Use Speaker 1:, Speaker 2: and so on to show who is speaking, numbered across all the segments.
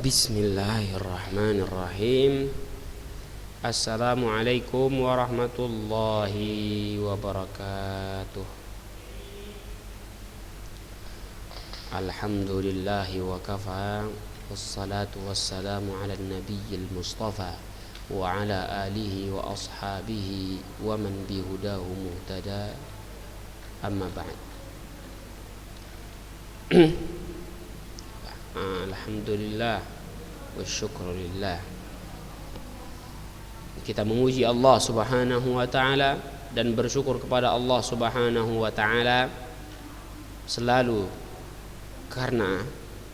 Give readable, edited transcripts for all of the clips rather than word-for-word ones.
Speaker 1: Bismillahirrahmanirrahim. Assalamualaikum warahmatullahi wabarakatuh. Alhamdulillahi wa kafa. Wassalatu wassalamu ala nabiyyil mustafa wa ala alihi wa ashabihi wa man bihudahu muhtada. Amma ba'd. Alhamdulillah wa syukrulillah. Kita memuji Allah subhanahu wa ta'ala dan bersyukur kepada Allah subhanahu wa ta'ala selalu, karena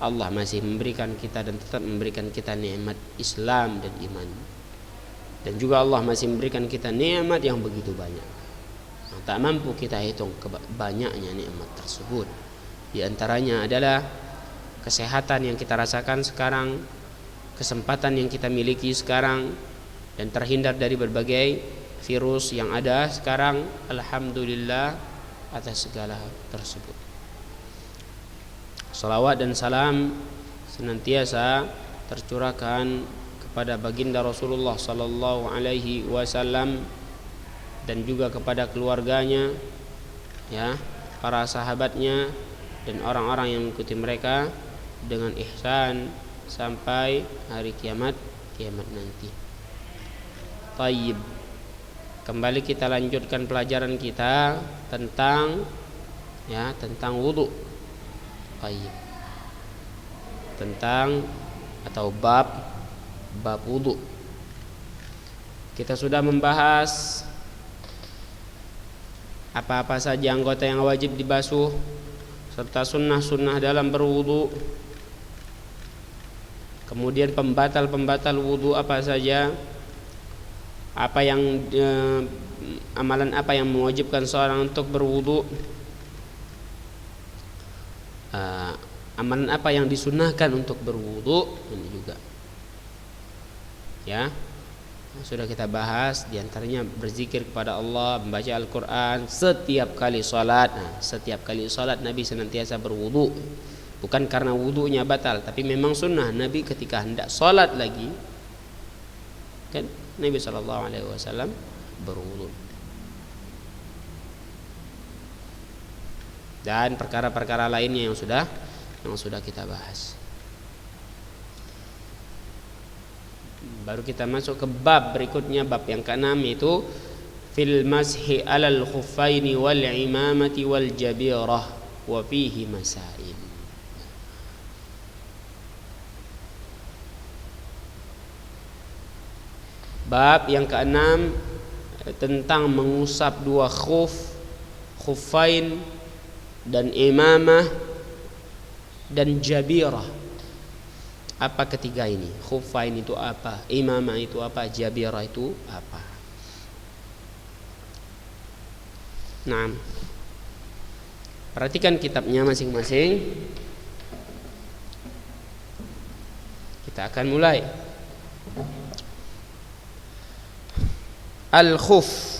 Speaker 1: Allah masih memberikan kita dan tetap memberikan kita nikmat Islam dan iman. Dan juga Allah masih memberikan kita nikmat yang begitu banyak. Tak mampu kita hitung banyaknya nikmat tersebut. Di antaranya adalah kesehatan yang kita rasakan sekarang, kesempatan yang kita miliki sekarang, dan terhindar dari berbagai virus yang ada sekarang. Alhamdulillah atas segala tersebut. Salawat dan salam senantiasa tercurahkan kepada baginda Rasulullah sallallahu alaihi wasallam dan juga kepada keluarganya, ya, para sahabatnya dan orang-orang yang mengikuti mereka dengan ihsan sampai hari kiamat nanti. Tayyib. Kembali kita lanjutkan pelajaran kita tentang wudu. Tayyib. Tentang atau bab wudu. Kita sudah membahas apa-apa saja anggota yang wajib dibasuh serta sunnah-sunnah dalam berwudu. Kemudian pembatal wudu apa saja, apa yang amalan apa yang mewajibkan seorang untuk berwudu, amalan apa yang disunnahkan untuk berwudu, ini juga ya sudah kita bahas. Di antaranya berzikir kepada Allah, membaca Al-Quran setiap kali salat. Setiap kali salat Nabi senantiasa berwudu, bukan karena wudunya batal, tapi memang sunnah Nabi ketika hendak salat lagi, kan Nabi SAW berwudu. Dan perkara-perkara lainnya yang sudah kita bahas. Baru kita masuk ke bab berikutnya, bab yang ke-6, yaitu fil mashi alal khuffaini wal imamati wal jabirah wa fihi masail. Bab yang ke-6 tentang mengusap dua khuffain dan imamah dan jabirah. Apa ketiga ini? Khuffain itu apa? Imamah itu apa? Jabirah itu apa? Nah, perhatikan kitabnya masing-masing. Kita akan mulai. Al-khuf.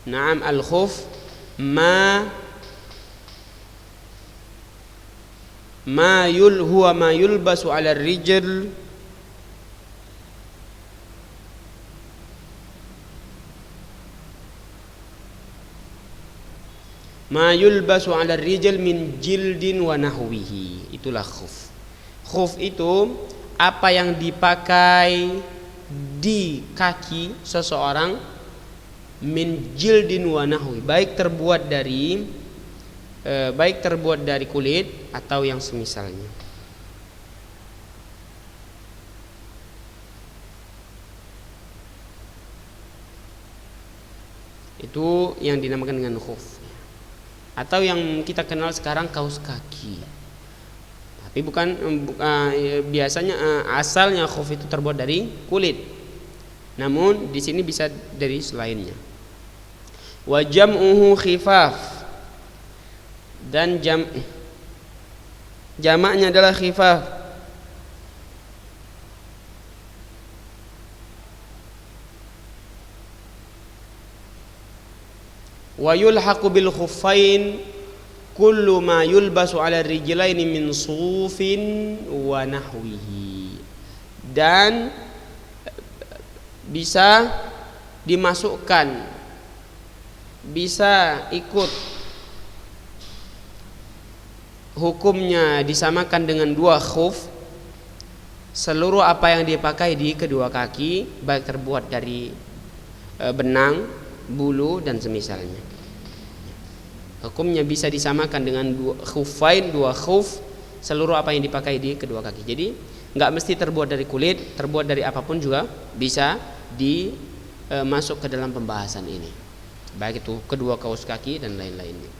Speaker 1: Naam, al-khuf ma yulbasu 'ala ar-rijl min jildin wa nahwihi. Itulah khuf. Khuf itu apa yang dipakai di kaki seseorang, min jildin wa nahwi, baik terbuat dari kulit atau yang semisalnya. Itu yang dinamakan dengan khuf, atau yang kita kenal sekarang kaos kaki. Tapi biasanya asalnya khuf itu terbuat dari kulit. Namun di sini bisa dari selainnya. Wa jam'uhu khifaf, dan jamaknya adalah khifaf. Wa yulhaqu bil khuffain kullu ma yulbasu 'ala rijlaini min sufin wa nahwihi. Dan bisa dimasukkan, bisa ikut hukumnya disamakan dengan dua khuf, seluruh apa yang dipakai di kedua kaki, baik terbuat dari benang, bulu dan semisalnya. Hukumnya bisa disamakan dengan dua khuffain, dua khuf, seluruh apa yang dipakai di kedua kaki. Jadi nggak mesti terbuat dari kulit, terbuat dari apapun juga bisa masuk ke dalam pembahasan ini, baik itu kedua kaus kaki dan lain-lainnya.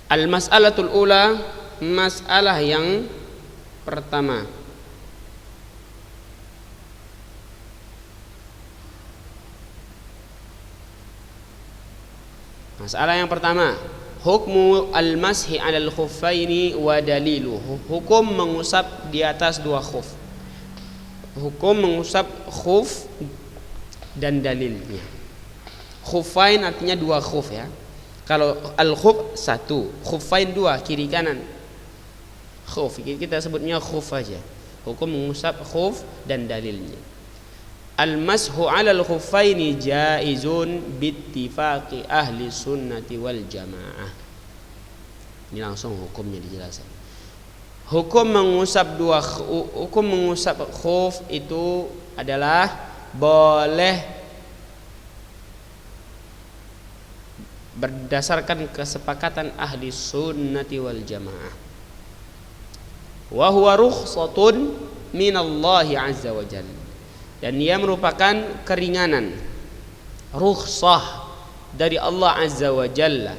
Speaker 1: Al-mas'alatul ula, masalah yang pertama. Masalah yang pertama, hukmu al-mashi 'alal khuffaini wa dalilu. Hukum mengusap di atas dua khuf. Hukum mengusap khuf dan dalilnya. Khuffain artinya dua khuf ya. Kalau al-khuf satu, khuffain dua, kiri kanan. Khuf kita sebutnya khuf aja. Hukum mengusap khuf dan dalilnya. Al-mashu 'alal khuffaini jaizun bittifaqi ahli sunnati wal jamaah. Ini langsung hukumnya dijelaskan. Hukum mengusap khuf itu adalah boleh berdasarkan kesepakatan ahli sunnati wal jamaah. Wa huwa rukhsatun minallahi azza wa jalla. Dan ia merupakan keringanan, rukhsah dari Allah azza wa jalla,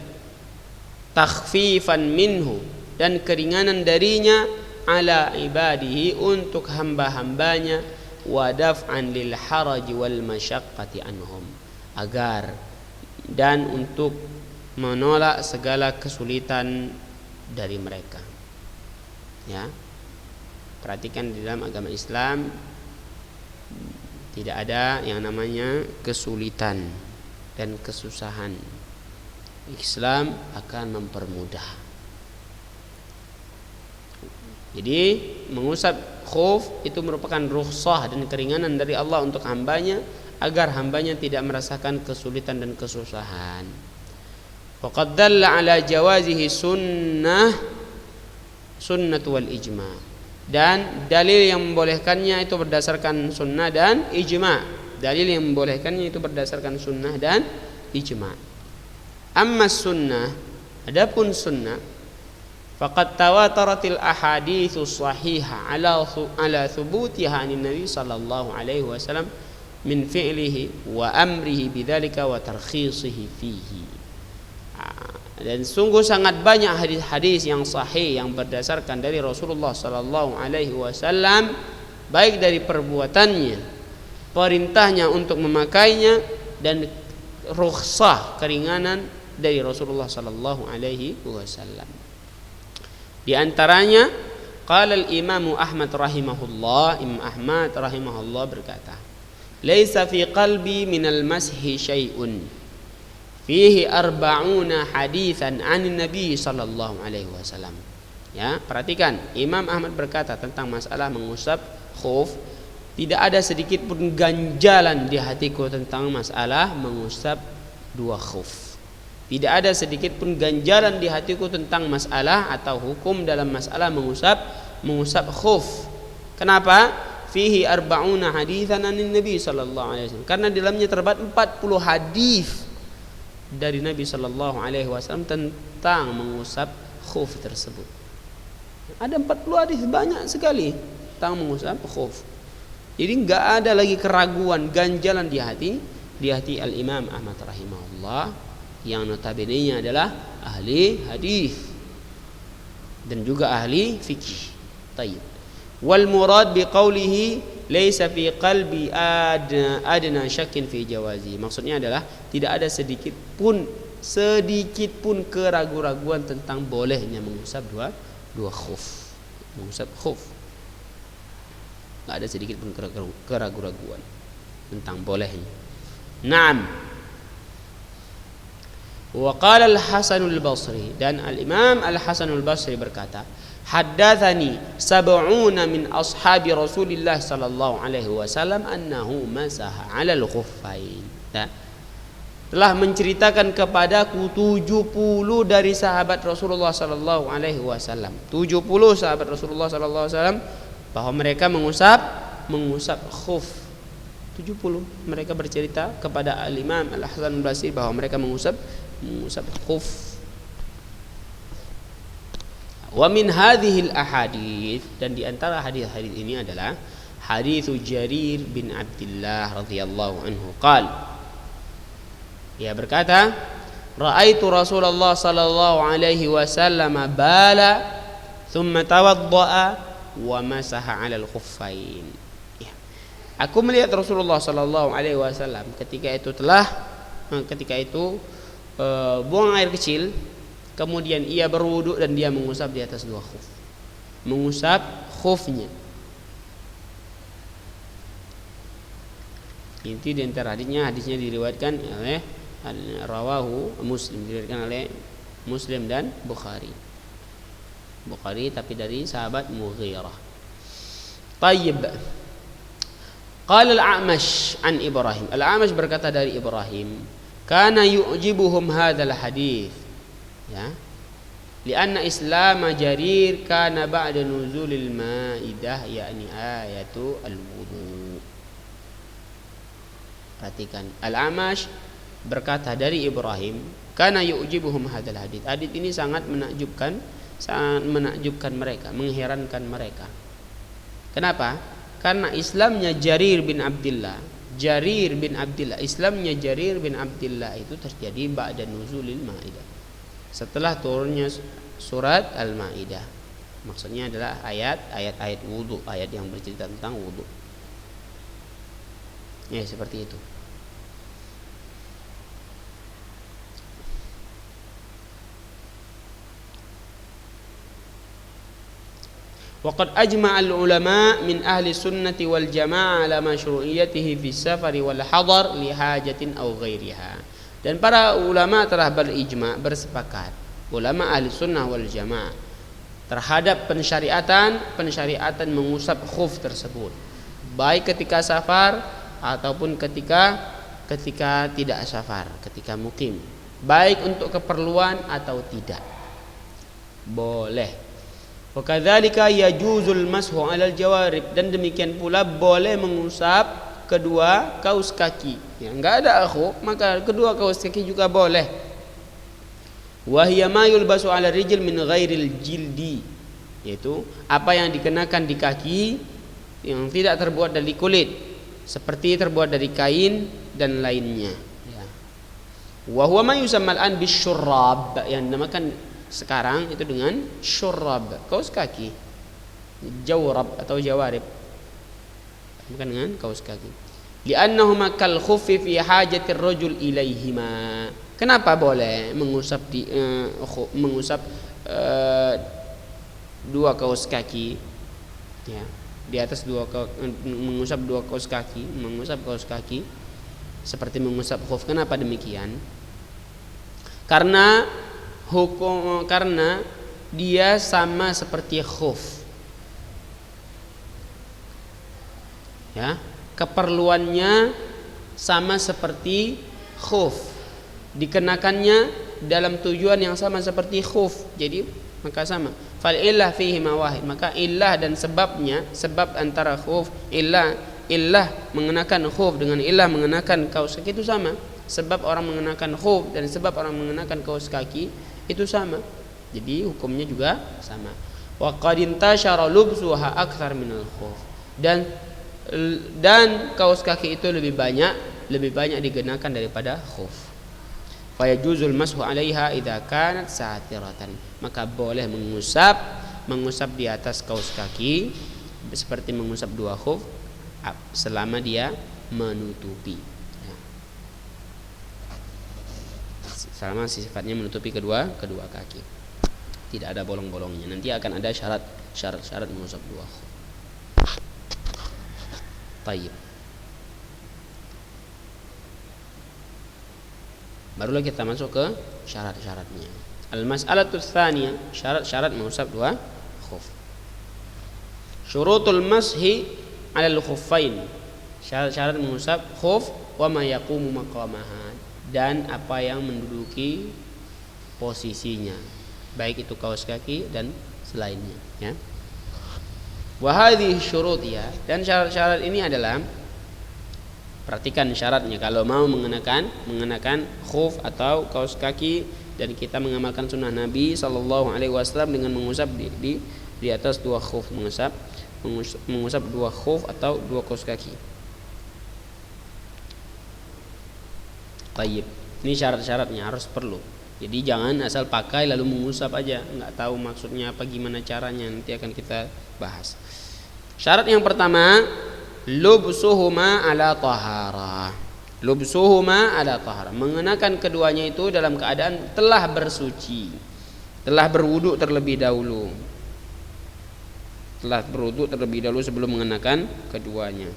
Speaker 1: takhfifan minhu, dan keringanan darinya ala ibadihi, untuk hamba-hambanya, wa daf'an lil haraj wal masyaqqati anhum, agar dan untuk menolak segala kesulitan dari mereka. Ya, perhatikan di dalam agama Islam tidak ada yang namanya kesulitan dan kesusahan. Islam akan mempermudah. Jadi mengusap khuf itu merupakan rukhsah dan keringanan dari Allah untuk hambanya, agar hambanya tidak merasakan kesulitan dan kesusahan. Faqad dalla ala jawazihi sunnah wal ijma'. Dan dalil yang membolehkannya itu berdasarkan sunnah dan ijma'. Dalil yang membolehkannya itu berdasarkan sunnah dan ijma'. Amma sunnah, adapun sunnah, faqad tawataratil ahaditsu shahihah ala thubutiha anin nabi sallallahu alaihi wasallam min fi'lihi wa amrihi bidzalika wa tarkhisihi fihi. Dan sungguh sangat banyak hadis-hadis yang sahih yang berdasarkan dari Rasulullah sallallahu alaihi wasallam, baik dari perbuatannya, perintahnya untuk memakainya, dan rukhsah, keringanan dari Rasulullah sallallahu alaihi wasallam. Di antaranya qala al-Imam Ahmad rahimahullah, Imam Ahmad rahimahullah berkata, "Laisa fi qalbi minal mashi syai'un fihi arba'una haditsan 'anin nabi sallallahu alaihi wasallam." Ya, perhatikan, Imam Ahmad berkata tentang masalah mengusap khuf, tidak ada sedikit pun ganjalan di hatiku tentang masalah mengusap dua khuf. Tidak ada sedikit pun ganjalan di hatiku tentang masalah atau hukum dalam masalah mengusap khuf. Kenapa? Fihi arba'una haditsan 'anin nabi sallallahu alaihi wasallam. Karena di dalamnya terdapat 40 hadis dari Nabi sallallahu alaihi wasallam tentang mengusap khuf tersebut. Ada 40 hadis, banyak sekali tentang mengusap khuf. Jadi enggak ada lagi keraguan, ganjalan di hati Al-Imam Ahmad rahimahullah, yang notabene-nya adalah ahli hadis dan juga ahli fikih. Tayyib. Wal murad biqaulihi laisa fi qalbi adna syakkin fi jawazi. Maksudnya adalah tidak ada sedikit pun keraguan-raguan tentang bolehnya mengusap dua khuf. Mengusap khuf. Enggak ada sedikit pun keraguan-raguan tentang bolehnya. Naam. Wa qala al-Hasan al-Basri, dan al-Imam al-Hasan al-Basri berkata, haddatsani sab'una min ashabi Rasulillah sallallahu alaihi wasallam annahu masaha 'ala al-khuffain. Telah menceritakan kepadaku 70 dari sahabat Rasulullah sallallahu alaihi wasallam. 70 sahabat Rasulullah sallallahu alaihi wasallam bahwa mereka mengusap khuf. 70 mereka bercerita kepada al-Imam al-Hasan al-Basri bahwa mereka mengusap khuf. Wa min hadhil ahadits, dan di antara hadis-hadis ini adalah hadis Jarir bin Abdullah radhiyallahu anhu qala, ia berkata, ra'aitu Rasulullah sallallahu alaihi wasallam bala thumma tawadda'a wa masaha 'alal khuffain. Aku melihat Rasulullah sallallahu alaihi wasallam ketika itu buang air kecil, kemudian ia berwudu dan dia mengusap di atas dua khuf. Mengusap khufnya. Inti di antara hadisnya diriwayatkan oleh rawahu Muslim, diriwayatkan oleh Muslim dan Bukhari tapi dari sahabat Mughirah. Tayyib. Qala al-A'mash an Ibrahim. Al-A'mash berkata dari Ibrahim, kana yu'jibuhum hadzal hadis. Ya. Lianna Islam Jarir kana ba'da nuzulil Maidah, yakni ayatu al-wudu. Perhatikan, Al-A'mash berkata dari Ibrahim, kana yu'jibuhum hadzal hadis. Hadis ini sangat menakjubkan mereka, mengherankan mereka. Kenapa? Karena Islamnya Jarir bin Abdullah, Islamnya Jarir bin Abdullah itu terjadi ba'da nuzulil Maidah, setelah turunnya surat Al-Maidah. Maksudnya adalah ayat wudu, ayat yang bercerita tentang wudu. Ya, seperti itu. Waqad ajma'a al-ulama min ahli sunnati wal jamaah ala masyru'iyyatihi fi safari wal hadar li hajatin aw ghairiha. Dan para ulama telah berijma, bersepakat, ulama ahli sunnah wal jamaah, terhadap pensyariatan mengusap khuf tersebut, baik ketika safar ataupun ketika tidak safar, ketika mukim, baik untuk keperluan atau tidak, boleh. Wa kadzalika yajuzul mashu 'alal jawarib, dan demikian pula boleh mengusap kedua kaus kaki. Ya, enggak ada khuf, maka kedua kaus kaki juga boleh. Wa hiya ma yulbasu 'ala rijl min ghairil jildi, yaitu apa yang dikenakan di kaki yang tidak terbuat dari kulit, seperti terbuat dari kain dan lainnya. Ya. Wa huwa ma yusammal an bisyurrab, yang dinamakan sekarang itu dengan syurrab, kaus kaki, jawrab atau jawarib, bukan dengan kaus kaki. Li'annahuma kal khuffi fi hajatir rajul ilaihima. Kenapa boleh mengusap dua kaus kaki? Ya, di atas mengusap kaus kaki seperti mengusap khuf. Kenapa demikian? Karena dia sama seperti khuf. Ya, keperluannya sama seperti khuf, dikenakannya dalam tujuan yang sama seperti khuf. Jadi maka sama. Fal illah fihi mawahid, maka illah dan sebabnya, sebab antara khuf, illah mengenakan khuf dengan illah mengenakan kaus kaki itu sama. Sebab orang mengenakan khuf dan sebab orang mengenakan kaus kaki itu sama, jadi hukumnya juga sama. Wa qad intashara lubsuha akthar minal khuf, dan kaus kaki itu lebih banyak digunakan daripada khuf. Fa yajuzul mashu 'alaiha idza kanat satiratan, maka boleh mengusap di atas kaus kaki seperti mengusap dua khuf selama dia menutupi. Selama sifatnya menutupi kedua kaki, tidak ada bolong-bolongnya. Nanti akan ada syarat mengusap dua khuf. Tayyib. Barulah kita masuk ke syarat-syaratnya. Al-mas'alatu tsaniyah, syarat-syarat mengusap dua khuf. Syurutul mashi 'alal khuffain. Syarat-syarat mengusap khuf wa ma yaqumu maqamaha, dan apa yang menduduki posisinya, baik itu kaos kaki dan selainnya, ya. Wa hadhihi syurut, ya, dan syarat-syarat ini adalah, perhatikan syaratnya kalau mau mengenakan khuf atau kaos kaki, dan kita mengamalkan sunnah Nabi sallallahu alaihi wasallam dengan mengusap di atas dua khuf, mengusap dua khuf atau dua kaos kaki. Tayyib. Ini syarat-syaratnya harus perlu. Jadi jangan asal pakai lalu mengusap aja, nggak tahu maksudnya apa, gimana caranya, nanti akan kita bahas. Syarat yang pertama, lubsuhuma ala taharah. Lubsuhuma ala taharah, mengenakan keduanya itu dalam keadaan telah bersuci, telah berwudu terlebih dahulu. Telah berwudu terlebih dahulu sebelum mengenakan keduanya.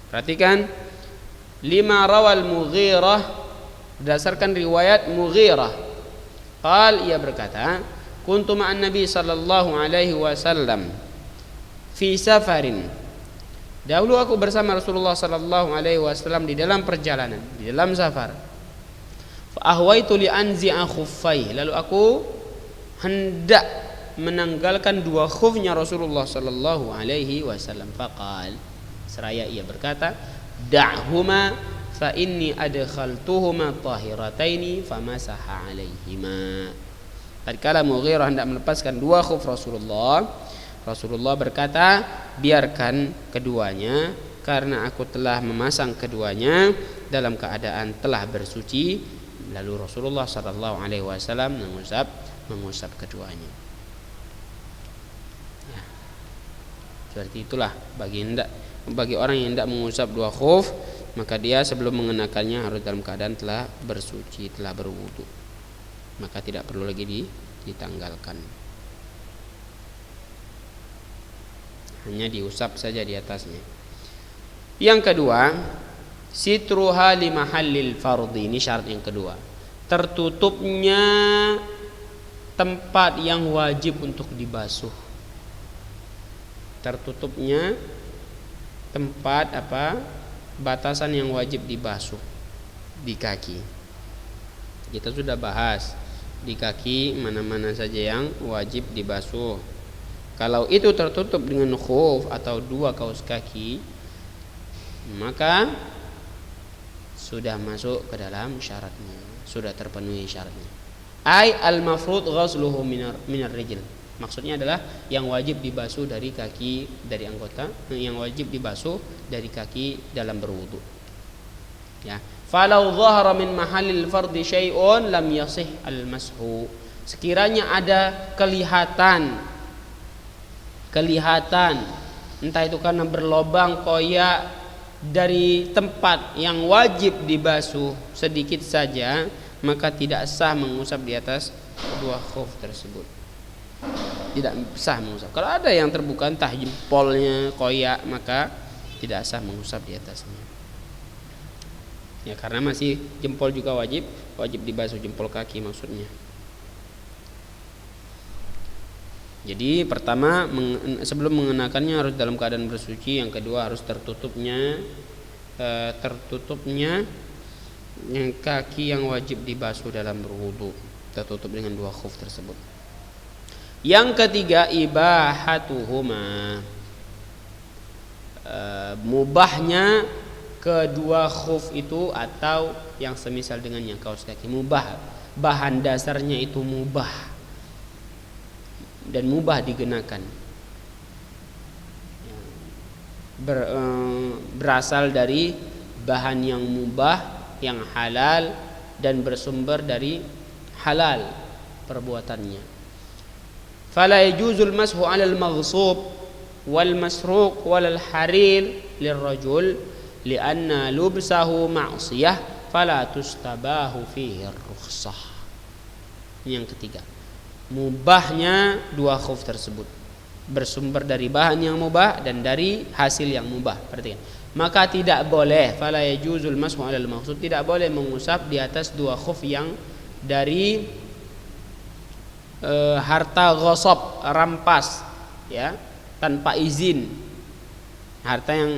Speaker 1: Perhatikan, lima rawal Mughirah, berdasarkan riwayat Mughirah, qal, ia berkata, kuntu ma'an Nabi sallallahu alaihi wasallam fi safarin. Dahulu aku bersama Rasulullah sallallahu alaihi wasallam di dalam perjalanan, di dalam safar. Fa ahwaitu li anzi'a khuffai, lalu aku hendak menanggalkan dua khufnya Rasulullah sallallahu alaihi wasallam. Faqal, seraya ia berkata, da'huma fa inni adkhaltuhuma tahirataini famasaha alaihima. Tatkala Mughirah hendak melepaskan dua khuf Rasulullah berkata, biarkan keduanya, karena aku telah memasang keduanya dalam keadaan telah bersuci. Lalu Rasulullah sallallahu alaihi wasallam mengusap keduanya. Ya. Seperti itulah bagi orang yang hendak mengusap dua khuf, maka dia sebelum mengenakannya harus dalam keadaan telah bersuci, telah berwudu. Maka tidak perlu lagi ditanggalkan. Hanya diusap saja di atasnya. Yang kedua, sitruha li mahallil fardhi. Ini syarat yang kedua. Tertutupnya tempat yang wajib untuk dibasuh. Tertutupnya tempat batasan yang wajib dibasuh di kaki. Kita sudah bahas di kaki mana-mana saja yang wajib dibasuh. Kalau itu tertutup dengan khuf atau dua kaos kaki, maka sudah masuk ke dalam syaratnya, sudah terpenuhi syaratnya. Ai al-mafrud ghusluhu minar rijl. Maksudnya adalah yang wajib dibasuh dari kaki, dari anggota, yang wajib dibasuh dari kaki dalam berwudu. Ya. Falau dhahara min mahallil fardhi syai'un lam yasih al-mashu. Sekiranya ada kelihatan entah itu karena berlobang koyak dari tempat yang wajib dibasuh sedikit saja, maka tidak sah mengusap di atas dua khuf tersebut. Tidak sah mengusap. Kalau ada yang terbuka entah jempolnya koyak, maka tidak sah mengusap di atasnya. Ya, karena masih jempol juga wajib dibasuh, jempol kaki maksudnya. Jadi pertama, sebelum mengenakannya harus dalam keadaan bersuci. Yang kedua, harus tertutupnya yang kaki yang wajib dibasuh dalam berwudu, tertutup dengan dua khuf tersebut. Yang ketiga, ibahatuhuma, mubahnya kedua khuf itu atau yang semisal dengannya, kaos kaki. Mubah, bahan dasarnya itu mubah dan mubah digunakan, berasal dari bahan yang mubah, yang halal, dan bersumber dari halal perbuatannya. Fala yajuzul mashu 'alal maghsub wal masruq wal harir lirrajul lianna lubsahu ma'siyah fala tustabahu fihi ar-rukhsah. Yang ketiga, mubahnya dua khuf tersebut bersumber dari bahan yang mubah dan dari hasil yang mubah. Perhatikan, maka tidak boleh, fala yajuzul mashu 'alal maqsud, tidak boleh mengusap di atas dua khuf yang dari harta ghasab, rampas, ya, tanpa izin. Harta yang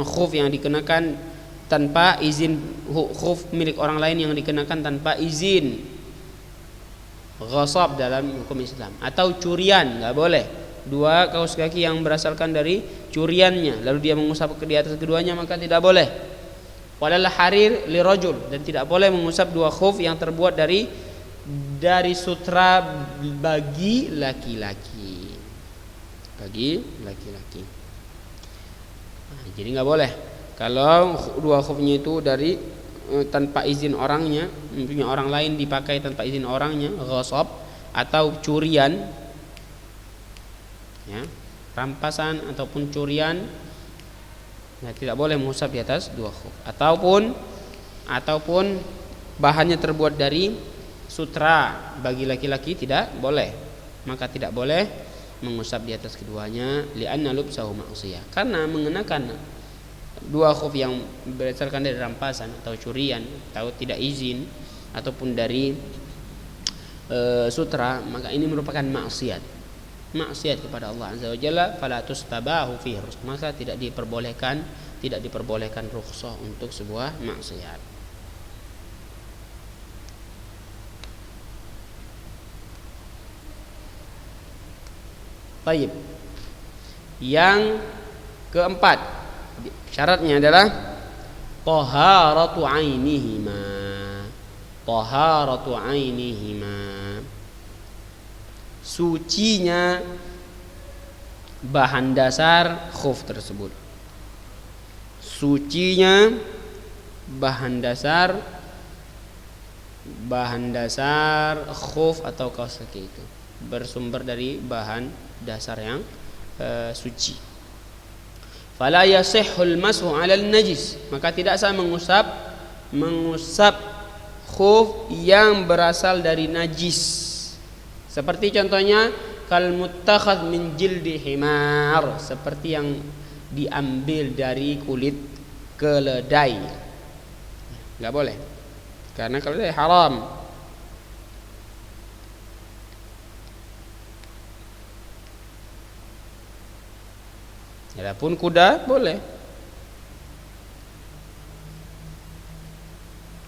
Speaker 1: khuf yang dikenakan tanpa izin, khuf milik orang lain yang dikenakan tanpa izin, ghasab dalam hukum Islam. Atau curian, nggak boleh. Dua kaos kaki yang berasalkan dari curiannya, lalu dia mengusap di atas keduanya, maka tidak boleh. Walal harir li rajul, dan tidak boleh mengusap dua khuf yang terbuat dari sutra bagi laki-laki. Bagi laki-laki. Nah, jadi nggak boleh. Kalau dua khufnya itu dari tanpa izin orangnya, punya orang lain dipakai tanpa izin orangnya, ghasab atau curian, ya, rampasan ataupun curian, ya, tidak boleh mengusap di atas dua khuf. Ataupun bahannya terbuat dari sutra bagi laki-laki, tidak boleh. Maka tidak boleh mengusap di atas keduanya, li'anna lubsahu ma'siyah, karena mengenakan dua khuf yang berdasarkan dari rampasan atau curian atau tidak izin ataupun dari sutra, maka ini merupakan maksiat kepada Allah Azza wa Jalla. Fala tustabahu fihi, maka tidak diperbolehkan rukhsah untuk sebuah maksiat. Baik. Yang keempat, syaratnya adalah taharatu ainihima, sucinya bahan dasar khuf tersebut. Sucinya bahan dasar khuf atau kaos kaki itu bersumber dari bahan dasar yang suci. Fala yasihhul mashu 'alal najis, maka tidak sah mengusap khuf yang berasal dari najis. Seperti contohnya kal muttakhadh min jildi himar, seperti yang diambil dari kulit keledai. Enggak boleh. Karena keledai haram. Adapun kuda boleh.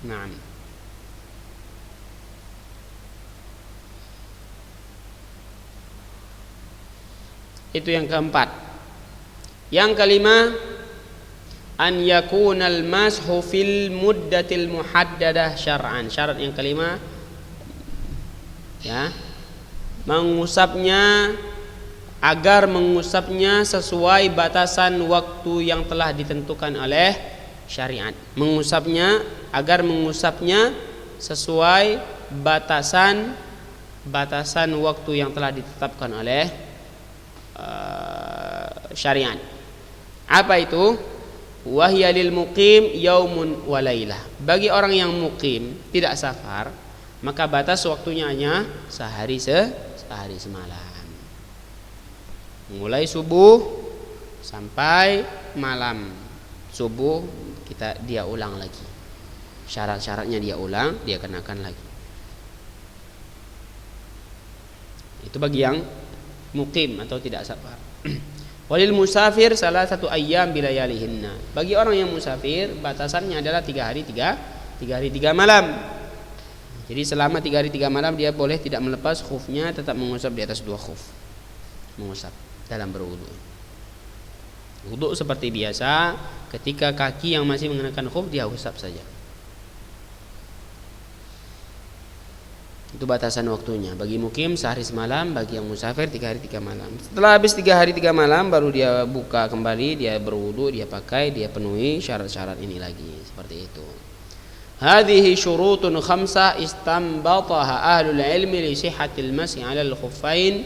Speaker 1: Nah, itu yang keempat. Yang kelima, an yakunal mashu fil muddatil muhaddadah syar'an. Syarat yang kelima, ya, agar mengusapnya sesuai batasan waktu yang telah ditentukan oleh syariat. Agar mengusapnya sesuai batasan waktu yang telah ditetapkan oleh syariat. Apa itu? Wahya lil muqim yaumun wa lailah. Bagi orang yang muqim, tidak safar, maka batas waktunya hanya sehari semalam. Mulai subuh sampai malam. Subuh dia ulang lagi. Syarat-syaratnya dia ulang, dia kenakan lagi. Itu bagi yang muqim atau tidak safar. Walil musafir salah satu ayyam bilayalihinna. Bagi orang yang musafir, batasannya adalah 3 hari 3 malam. Jadi selama 3 hari 3 malam dia boleh tidak melepas khufnya, tetap mengusap di atas 2 khuf. Mengusap dalam berwudu. Wudu seperti biasa, ketika kaki yang masih mengenakan khuf dia usap saja. Itu batasan waktunya. Bagi mukim sehari semalam, bagi yang musafir 3 hari 3 malam. Setelah habis 3 hari 3 malam baru dia buka kembali, dia berwudu, dia pakai, dia penuhi syarat-syarat ini lagi. Seperti itu. Hadhihi syurutun khamsah istanbataha ahlul ilmi li sihhatil masih 'alal khuffain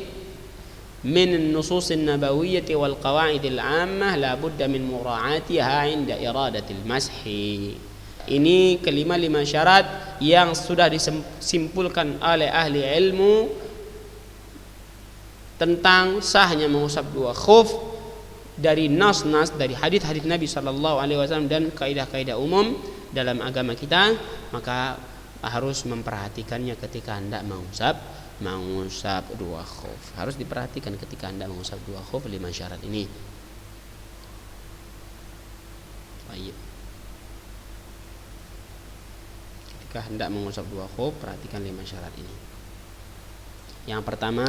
Speaker 1: min an-nusus an-nabawiyyah wal qawa'id al-'ammah la budda min mura'atiha 'inda iradatil mashi. Ini kelima syarat yang sudah disimpulkan oleh ahli ilmu tentang sahnya mengusap 2 khuf dari nas-nas, dari hadis-hadis Nabi sallallahu alaihi wasallam dan kaidah-kaidah umum dalam agama kita, maka harus memperhatikannya ketika hendak mengusap dua khuf. Harus diperhatikan ketika hendak mengusap dua khuf 5 syarat ini. Baik. Ketika hendak mengusap dua khuf, perhatikan 5 syarat ini. Yang pertama,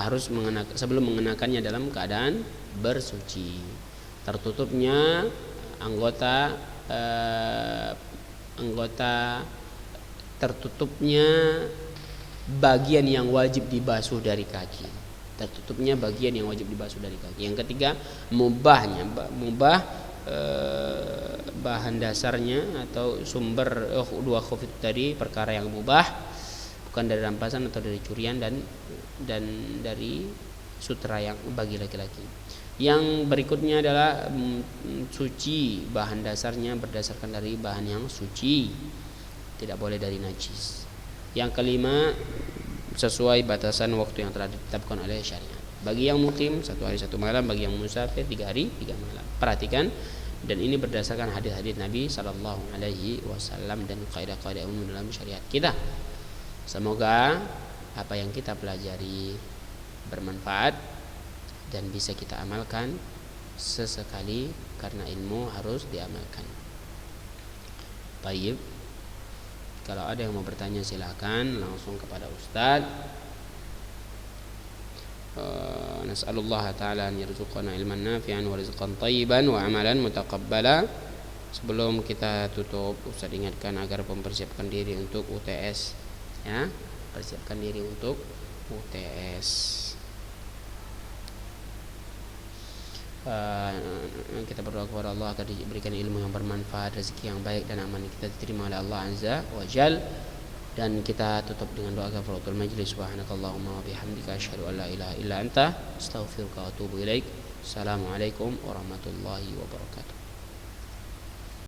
Speaker 1: harus sebelum mengenakannya dalam keadaan bersuci. Tertutupnya anggota tertutupnya bagian yang wajib dibasuh dari kaki. Tertutupnya bagian yang wajib dibasuh dari kaki. Yang ketiga, mubah bahan dasarnya atau sumber dua khuf itu tadi perkara yang mubah, bukan dari rampasan atau dari curian dan dari sutra yang bagi laki-laki. Yang berikutnya adalah suci, bahan dasarnya berdasarkan dari bahan yang suci, tidak boleh dari najis. Yang kelima, sesuai batasan waktu yang telah ditetapkan oleh syariat. Bagi yang mukim 1 hari 1 malam, bagi yang musafir 3 hari 3 malam. Perhatikan, dan ini berdasarkan hadis-hadis Nabi sallallahu alaihi wasallam dan kaidah-kaidah umum dalam syariat kita. Semoga apa yang kita pelajari bermanfaat dan bisa kita amalkan sesekali, karena ilmu harus diamalkan. Baik. Kalau ada yang mau bertanya silakan langsung kepada Ustaz. Nas'alullah ta'ala an yarzuqana ilman nafi'an wa rizqan thayyiban wa amalan mutaqabbala. Sebelum kita tutup, Ustaz ingatkan agar mempersiapkan diri untuk UTS, ya. Persiapkan diri untuk UTS. Kita berdoa kepada Allah agar diberikan ilmu yang bermanfaat, rezeki yang baik dan aman kita diterima oleh Allah Azza wa Jal. Dan kita tutup dengan doa kafaratul majlis. Subhanakallahumma wa bihamdika asyhadu an la ilaha illa anta astaghfiruka wa atubu ilaik. Assalamualaikum warahmatullahi wabarakatuh.